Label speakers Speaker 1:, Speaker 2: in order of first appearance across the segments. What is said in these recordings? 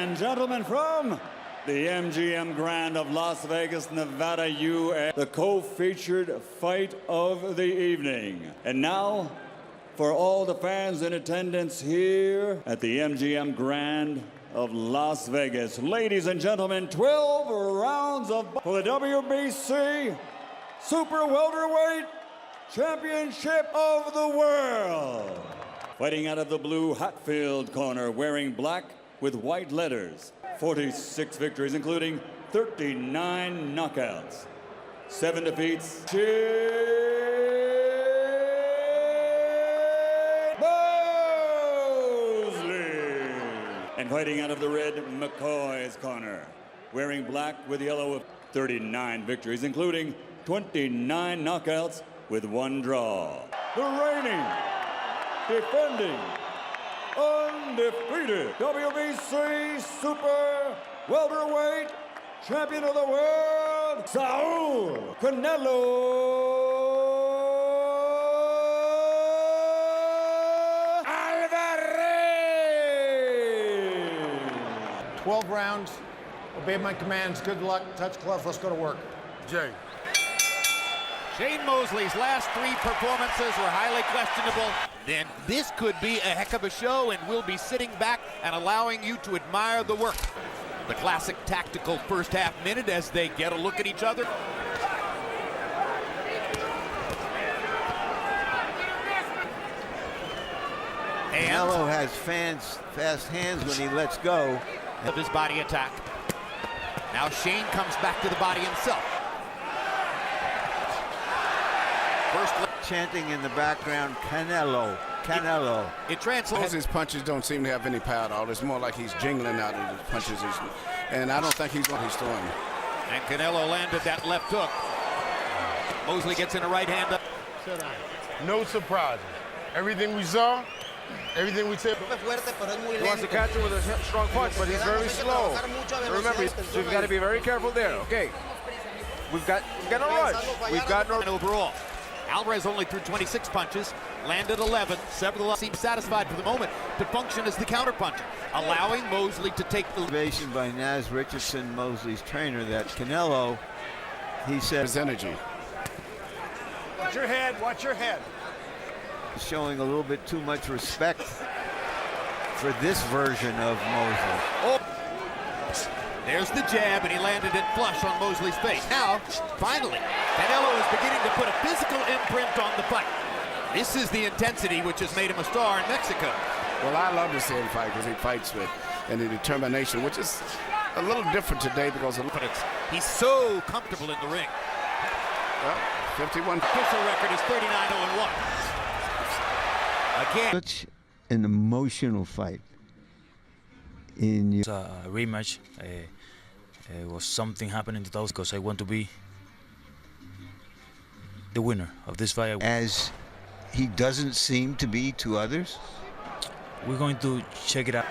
Speaker 1: and gentlemen, from the MGM Grand of Las Vegas, Nevada, US, the co-featured fight of the evening. And now, for all the fans in attendance here at the MGM Grand of Las Vegas, ladies and gentlemen, 12 rounds of for the WBC Super Welterweight Championship of the World. Fighting out of the blue Hatfield corner, wearing black with white letters. 46 victories, including 39 knockouts, 7 defeats. Mosley! And fighting out of the red McCoy's corner, wearing black with yellow with 39 victories, including 29 knockouts with 1 draw. The reigning, defending, undefeated WBC Super Welterweight Champion of the World, Saul CANELO Alvarez!
Speaker 2: 12 rounds, obey my commands, good luck, touch gloves, let's go to work. Jay.
Speaker 3: Shane Mosley's last 3 performances were highly questionable. Then this could be a heck of a show, and we'll be sitting back and allowing you to admire the work. The classic tactical first half minute as they get a look at each other.
Speaker 4: CANELO has fast hands when he lets go.
Speaker 3: Of his body attack. Now Shane comes back to the body himself. First
Speaker 4: chanting in the background, CANELO, CANELO.
Speaker 3: It translates.
Speaker 5: His punches don't seem to have any power at all. It's more like he's jingling out of his punches. And I don't think he's what he's throwing.
Speaker 3: And CANELO landed that left hook. Mosley gets in a right hand up.
Speaker 6: No surprises. Everything we saw, everything we said.
Speaker 7: He wants to catch him with a strong punch, but he's very slow. So remember, you've got to be very careful there. Okay, we've got no rush. We've got no
Speaker 3: overall. Alvarez only threw 26 punches, landed 11. Several seem satisfied for the moment to function as the counterpuncher, allowing Mosley to take the
Speaker 4: observation by Naz Richardson, Mosley's trainer, that CANELO, he says,
Speaker 5: energy.
Speaker 2: Watch your head, watch your head.
Speaker 4: Showing a little bit too much respect for this version of Mosley.
Speaker 3: Oh. There's the jab, and he landed it flush on Mosley's face. Now, finally, CANELO is beginning to put a physical imprint on the fight. This is the intensity which has made him a star in Mexico.
Speaker 5: Well, I love to see him fight because he fights with and the determination, which is a little different today because of
Speaker 3: he's so comfortable in the ring.
Speaker 5: Well, 51.
Speaker 3: Official record is 39-0-1. Again.
Speaker 4: Such an emotional fight. In your
Speaker 8: rematch was something happening to those because I want to be the winner of this fight.
Speaker 4: As he doesn't seem to be to others.
Speaker 8: We're going to check it out.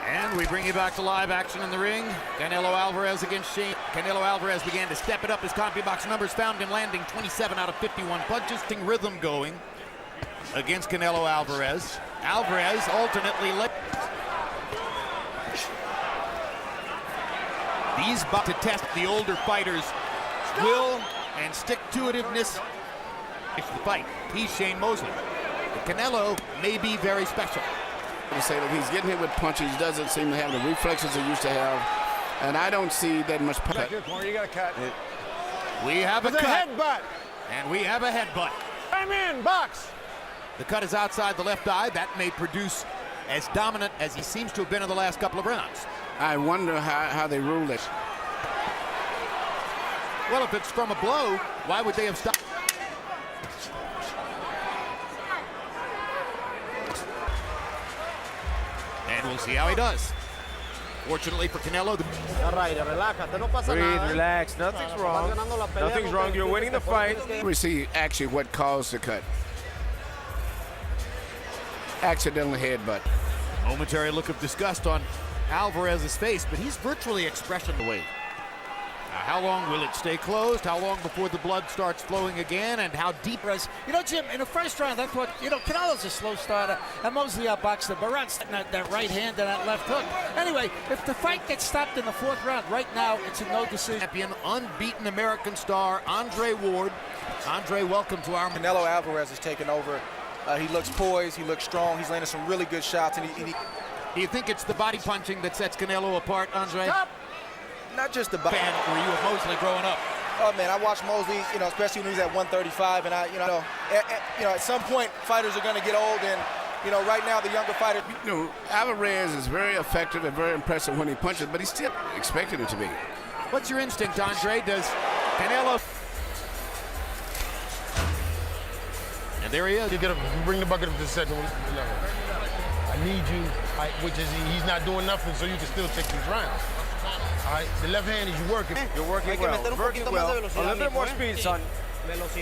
Speaker 3: And we bring you back to live action in the ring. CANELO Alvarez against Shane. CANELO Alvarez began to step it up. His CompuBox numbers found him landing 27 out of 51 punches. Rhythm going against CANELO Alvarez. Alvarez alternately led. These about to test the older fighters' will and stick-to-itiveness. It's the fight. He's Shane Mosley. CANELO may be very special.
Speaker 5: To say that he's getting hit with punches, he doesn't seem to have the reflexes he used to have, and I don't see that much punch.
Speaker 2: You got a cut.
Speaker 3: We have a cut.
Speaker 2: Headbutt.
Speaker 3: And we have a headbutt.
Speaker 2: I'm in, box.
Speaker 3: The cut is outside the left eye. That may produce as dominant as he seems to have been in the last couple of rounds.
Speaker 5: I wonder how they ruled it.
Speaker 3: Well, if it's from a blow, why would they have stopped? And we'll see how he does. Fortunately for CANELO,
Speaker 7: breathe, relax, nothing's wrong. Nothing's wrong, you're winning the fight.
Speaker 5: We see actually what caused the cut. Accidental headbutt.
Speaker 3: Momentary look of disgust on Alvarez's face, but he's virtually expression away. How long will it stay closed? How long before the blood starts flowing again? And how deep?
Speaker 9: You know, Jim, in the first round, I thought, you know, Canelo's a slow starter, and Mosley outboxed him. Barrett's that right hand and that left hook. Anyway, if the fight gets stopped in the fourth round, right now, it's a no decision.
Speaker 3: Champion, unbeaten American star, Andre Ward. Andre, welcome to our...
Speaker 10: Canelo Alvarez is taking over. He looks poised, he looks strong, he's landing some really good shots.
Speaker 3: Do you think it's the body punching that sets Canelo apart, Andre?
Speaker 10: Stop. Not just the body.
Speaker 3: Fan were you of Mosley growing up?
Speaker 10: Oh man, I watched Mosley, you know, especially when he was at 135, and at some point fighters are going to get old, and you know, right now the younger fighters.
Speaker 5: You know, Alvarez is very effective and very impressive when he punches, but he's still expected it to be.
Speaker 3: What's your instinct, Andre? Does Canelo? And there he is.
Speaker 6: You bring the bucket up to the second level. I need you, which is he's not doing nothing, so you can still take these rounds. All right, the left hand is you working.
Speaker 7: You're working well. Working well. A little bit more speed, son.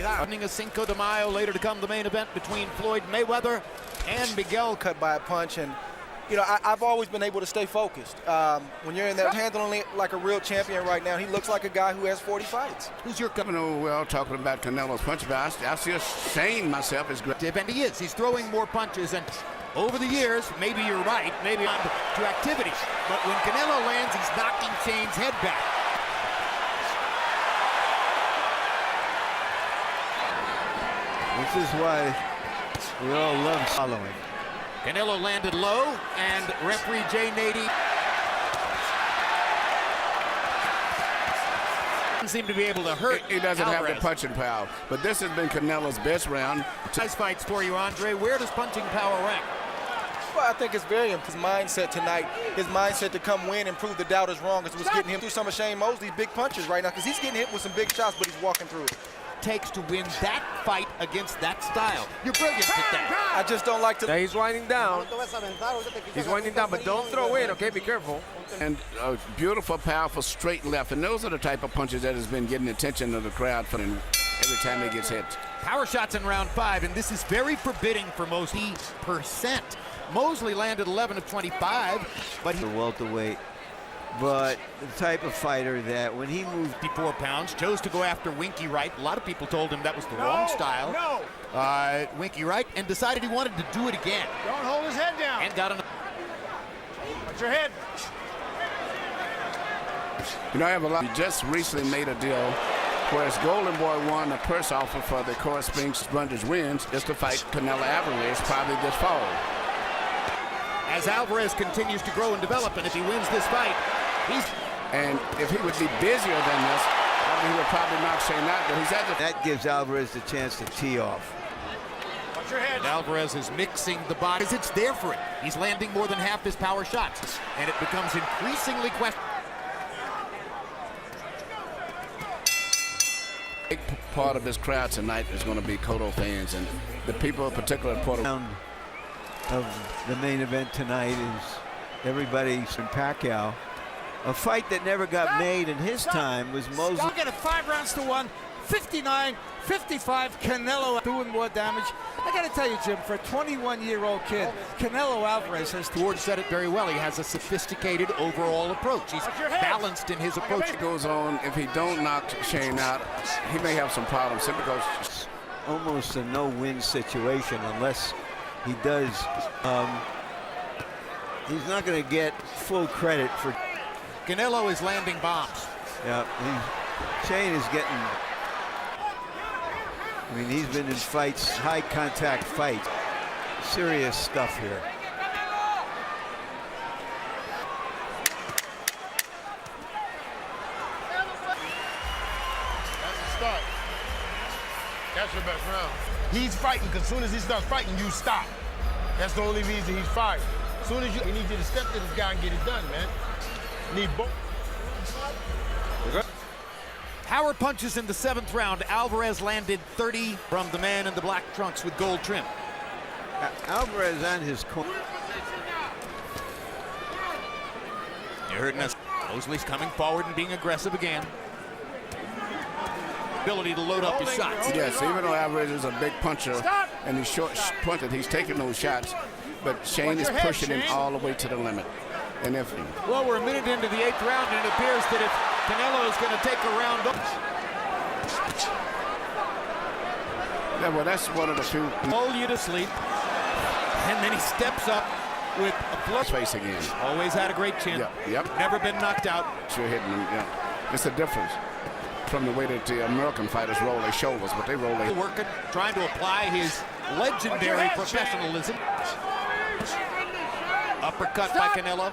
Speaker 3: Running a Cinco de Mayo, later to come the main event between Floyd Mayweather and Miguel.
Speaker 10: Cut by a punch, and you know, I've always been able to stay focused. When you're in there handling it like a real champion right now, he looks like a guy who has 40 fights.
Speaker 5: Who's your coming over well talking about Canelo's punch, but I still saying myself is great.
Speaker 3: And he is. He's throwing more punches, and over the years, maybe you're right, maybe on to activity. But when Canelo lands, he's knocking Shane's head back.
Speaker 4: This is why we all love following.
Speaker 3: Canelo landed low, and referee Jay Nady doesn't seem to be able to hurt.
Speaker 5: He doesn't
Speaker 3: Alvarez.
Speaker 5: have the punching power, but this has been Canelo's best round.
Speaker 3: Nice fights for you, Andre. Where does punching power rank?
Speaker 10: Well, I think it's very his mindset tonight, his mindset to come win and prove the doubters wrong is what's getting him through some of Shane Mosley's big punches right now, because he's getting hit with some big shots, but he's walking through it.
Speaker 3: Takes to win that fight against that style. You're brilliant at that.
Speaker 10: I just don't like to.
Speaker 7: Yeah, he's winding down. He's winding down, but don't throw in, okay? Be careful.
Speaker 5: And a beautiful, powerful, straight left. And those are the type of punches that has been getting the attention of the crowd for every time he gets hit.
Speaker 3: Power shots in round 5, and this is very forbidding for Mosley. Mosley landed 11 of 25, but
Speaker 4: The welterweight. But the type of fighter that when he moved
Speaker 3: 54 pounds, chose to go after Winky Wright. A lot of people told him that was the wrong style. Winky Wright, and decided he wanted to do it again.
Speaker 2: Don't hold his head down.
Speaker 3: And got an.
Speaker 2: Watch your head.
Speaker 5: You know, I have a lot. He just recently made a deal where his Golden Boy won a purse offer for the Coral Springs Rangers wins is to fight Canelo Alvarez probably this fall.
Speaker 3: As Alvarez continues to grow and develop, and if he wins this fight,
Speaker 5: and if he would be busier than this, he would probably knock Shane out. But he's at
Speaker 4: that gives Alvarez the chance to tee off.
Speaker 2: Watch your head.
Speaker 3: And Alvarez is mixing the body. It's there for him. He's landing more than half his power shots, and it becomes increasingly questionable.
Speaker 5: Big part of this crowd tonight is going to be Cotto fans, and the people in particular at Puerto Rico.
Speaker 4: Of the main event tonight is everybody's in Pacquiao. A fight that never got made in his time was Mosley.
Speaker 9: I'll get it 5 rounds to 1, 59-55. Canelo doing more damage. I got to tell you, Jim, for a 21-year-old kid, Canelo Alvarez has.
Speaker 3: George said it very well. He has a sophisticated overall approach. He's balanced in his approach.
Speaker 5: It goes on. If he don't knock Shane out, he may have some problems simply because
Speaker 4: almost a no-win situation unless he does. He's not going to get full credit for.
Speaker 3: Canelo is landing bombs.
Speaker 4: Yeah, Shane is getting. I mean, he's been in fights, high-contact fights, serious stuff here.
Speaker 6: That's the start. That's your best round. He's fighting, because as soon as he starts fighting, you stop. That's the only reason he's fighting. As soon as we need you to step to this guy and get it done, man. Need both.
Speaker 3: Power punches in the 7th round. Alvarez landed 30 from the man in the black trunks with gold trim.
Speaker 4: Alvarez on his corner.
Speaker 3: You heard us. Mosley's coming forward and being aggressive again. Ability to load up his shots.
Speaker 5: Yes, even though Alvarez is a big puncher and he's short-punted, he's taking those shots, but Shane is pushing him all the way to the limit. And if
Speaker 3: well, we're a minute into the 8th round, and it appears that if Canelo is going to take a round up.
Speaker 5: Yeah, well, that's one of the few.
Speaker 3: Lull you to sleep. And then he steps up with a flush.
Speaker 5: Face again.
Speaker 3: Always had a great chin.
Speaker 5: Yep.
Speaker 3: Never been knocked out.
Speaker 5: Sure hitting him, yeah. It's the difference from the way that the American fighters roll their shoulders, but they roll their...
Speaker 3: Working, trying to apply his legendary professionalism. Uppercut by Canelo.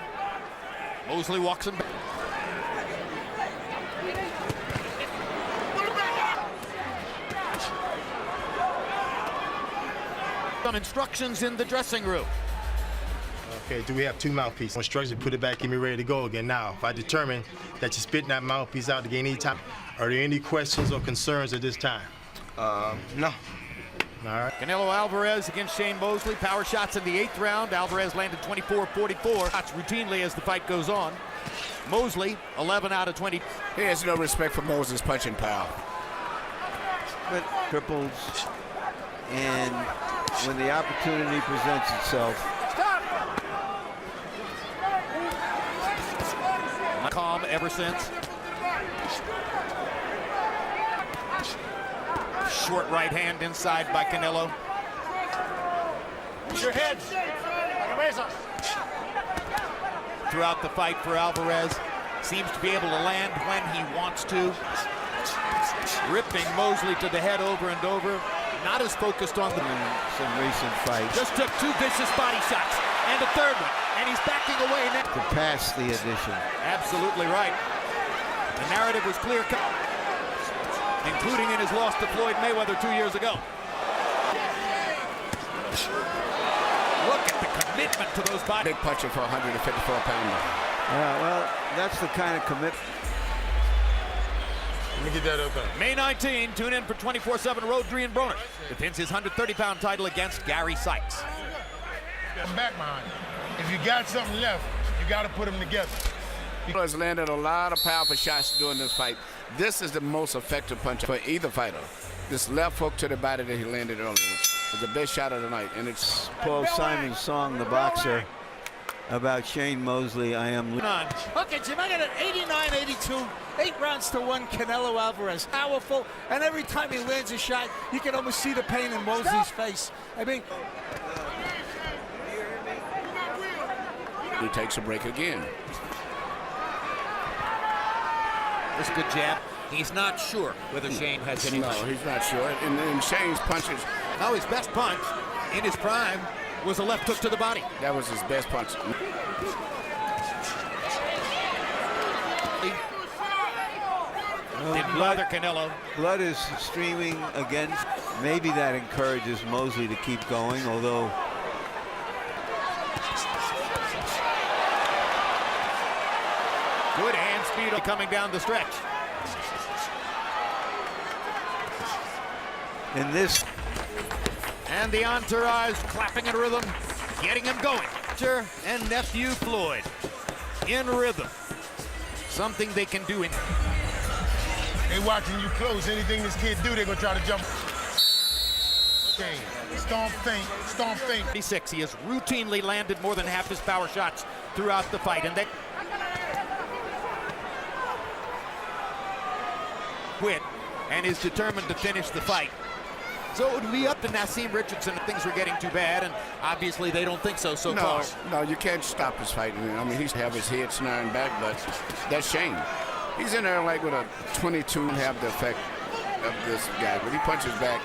Speaker 3: Mosley walks him back. Some instructions in the dressing room.
Speaker 6: Okay, do we have 2 mouthpieces? Instructions, put it back, get me ready to go again. Now, if I determine that you're spitting that mouthpiece out to gain any time, are there any questions or concerns at this time? No. All right.
Speaker 3: Canelo Alvarez against Shane Mosley. Power shots in the 8th round. Alvarez landed 24-44. Shots routinely as the fight goes on. Mosley, 11 out of 20.
Speaker 5: He has no respect for Mosley's punching power.
Speaker 4: But triples, and when the opportunity presents itself.
Speaker 3: Calm ever since. Short right hand inside by Canelo.
Speaker 6: Use your heads.
Speaker 3: Throughout the fight for Alvarez, seems to be able to land when he wants to. Ripping Mosley to the head over and over. Not as focused on
Speaker 4: some recent fights.
Speaker 3: Just took 2 vicious body shots and a 3rd one, and he's backing away now.
Speaker 4: To pass the addition.
Speaker 3: Absolutely right. The narrative was clear-cut, including in his loss to Floyd Mayweather 2 years ago. Look at the commitment to those bodies.
Speaker 5: Big puncher for a 154-pounder.
Speaker 4: Yeah, well, that's the kind of commitment.
Speaker 6: Let me get that open.
Speaker 3: May 19, tune in for 24/7 Rodrian Broner defends his 130-pound title against Gary Sykes.
Speaker 6: Come back behind. If you got something left, you got to put them together.
Speaker 5: He has landed a lot of powerful shots during this fight. This is the most effective punch for either fighter. This left hook to the body that he landed earlier was the best shot of the night, and it's
Speaker 4: Paul Simon's song, The Boxer, about Shane Mosley. I am.
Speaker 9: Okay, Jim, I got an 89-82, 8 rounds to 1. Canelo Alvarez, powerful, and every time he lands a shot, you can almost see the pain in Mosley's face. I mean,
Speaker 5: he takes a break again.
Speaker 3: This good jab. He's not sure whether Shane has any.
Speaker 5: No, he's not sure. And Shane's punches.
Speaker 3: Now his best punch in his prime was a left hook to the body.
Speaker 5: That was his best punch.
Speaker 3: Didn't bother Canelo.
Speaker 4: Blood is streaming again. Maybe that encourages Mosley to keep going, although
Speaker 3: good hand speed coming down the stretch.
Speaker 4: in this.
Speaker 3: And the entourage clapping in rhythm, getting him going. And nephew Floyd in rhythm. Something they can do in.
Speaker 6: They watching you close. Anything this kid do, they're gonna try to jump. Okay, stomp feint, stomp feint.
Speaker 3: 36. He has routinely landed more than half his power shots throughout the fight, and that quit and is determined to finish the fight. So it would be up to Nassim Richardson if things were getting too bad, and obviously they don't think so far.
Speaker 5: No, you can't stop his fighting. I mean, he's have his head snaring back, but that's Shane. He's in there like with a 22 and have the effect of this guy. When he punches back,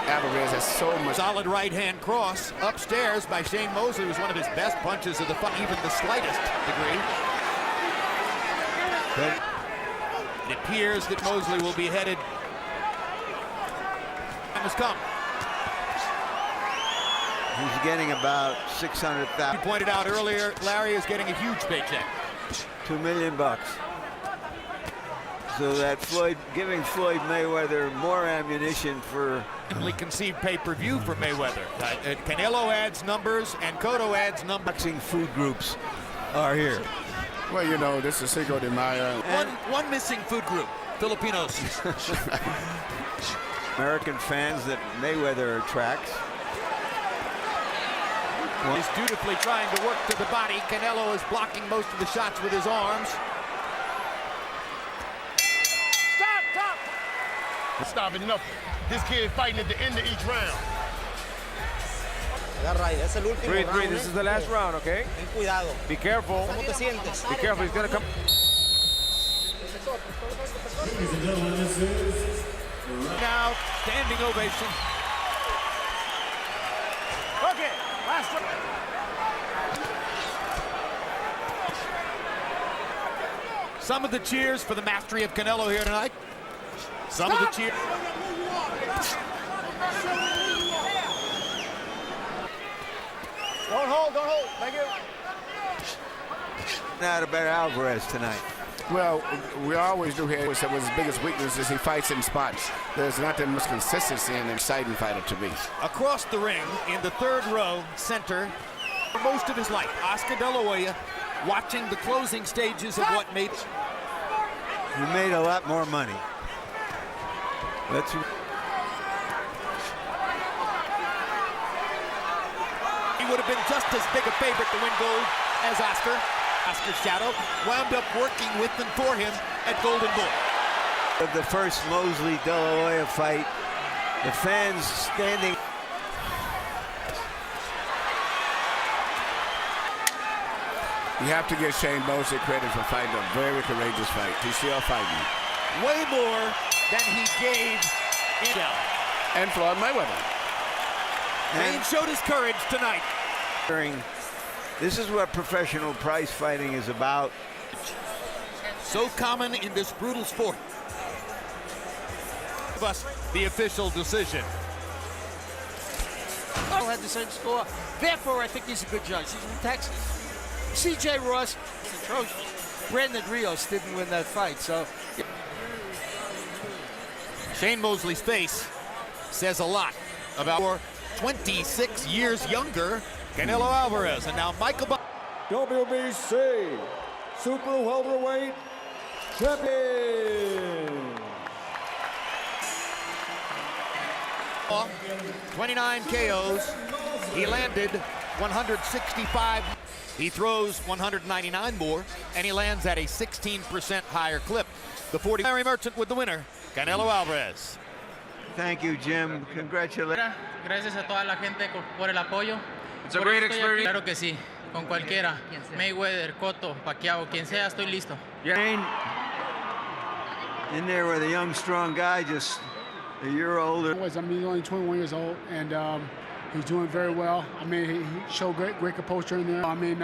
Speaker 5: Alvarez has so much.
Speaker 3: Solid right hand cross upstairs by Shane Mosley was one of his best punches of the fight, even the slightest degree. It appears that Mosley will be headed. Time has come.
Speaker 4: He's getting about 600,000.
Speaker 3: You pointed out earlier, Larry is getting a huge paycheck.
Speaker 4: $2 million. So that giving Floyd Mayweather more ammunition for
Speaker 3: conceived pay-per-view for Mayweather. Canelo adds numbers and Cotto adds numbers.
Speaker 4: Boxing food groups are here.
Speaker 5: Well, you know, this is Cinco de Mayo.
Speaker 3: One missing food group, Filipinos.
Speaker 4: American fans that Mayweather attracts.
Speaker 3: He's dutifully trying to work to the body. Canelo is blocking most of the shots with his arms.
Speaker 6: Stopping nothing. This kid fighting at the end of each round.
Speaker 7: Breathe, breathe. This is the last round, okay? Be careful. Be careful. He's gonna come.
Speaker 3: Now, standing ovation.
Speaker 9: Okay, last one.
Speaker 3: Some of the cheers for the mastery of Canelo here tonight. Some of the cheers.
Speaker 2: Don't hold. Thank you.
Speaker 4: Not about Alvarez tonight.
Speaker 5: Well, we always do here. His biggest weakness is he fights in spots. There's not that much consistency in an exciting fighter to be.
Speaker 3: Across the ring, in the third row, center, for most of his life, Oscar De La Hoya, watching the closing stages of what made.
Speaker 4: He made a lot more money. Let's.
Speaker 3: He would have been just as big a favorite to win gold as Oscar. Oscar's shadow wound up working with and for him at Golden Boy.
Speaker 4: Of the first Mosley De La Hoya fight, the fans standing.
Speaker 5: You have to give Shane Mosley credit for fighting a very courageous fight. He's still fighting.
Speaker 3: Way more than he gave in.
Speaker 5: And Floyd Mayweather.
Speaker 3: Shane showed his courage tonight.
Speaker 4: This is what professional prize fighting is about.
Speaker 3: So common in this brutal sport. Give us the official decision.
Speaker 9: Had the same score. Therefore, I think he's a good judge. He's from Texas. C.J. Ross is atrocious. Brandon Rios didn't win that fight, so.
Speaker 3: Shane Mosley's face says a lot about 26 years younger Canelo Alvarez. And now Michael
Speaker 1: WBC Super Welterweight Champion.
Speaker 3: 29 KOs. He landed 165. He throws 199 more, and he lands at a 16% higher clip. The 40 Larry Merchant with the winner, Canelo Alvarez.
Speaker 4: Thank you, Jim. Congratulations.
Speaker 11: Gracias a toda la gente por el apoyo.
Speaker 7: It's a great experience.
Speaker 11: Claro que sí, con cualquiera. Mayweather, Cotto, Pacquiao, quien sea, estoy listo.
Speaker 4: Jane, in there with a young, strong guy, just a year older.
Speaker 12: He's only 21 years old, and he's doing very well. I mean, he showed great composure in there. I mean,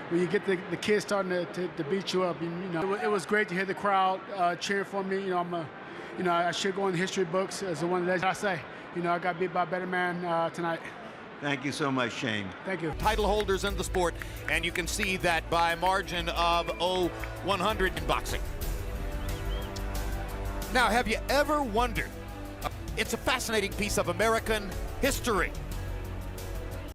Speaker 12: when you get the kids starting to beat you up, it was great to hear the crowd cheering for me. I should go in the history books as the one that I say. I got beat by a better man tonight.
Speaker 4: Thank you so much, Shane.
Speaker 12: Thank you.
Speaker 3: Title holders in the sport, and you can see that by margin of 100 in boxing. Now, have you ever wondered? It's a fascinating piece of American history.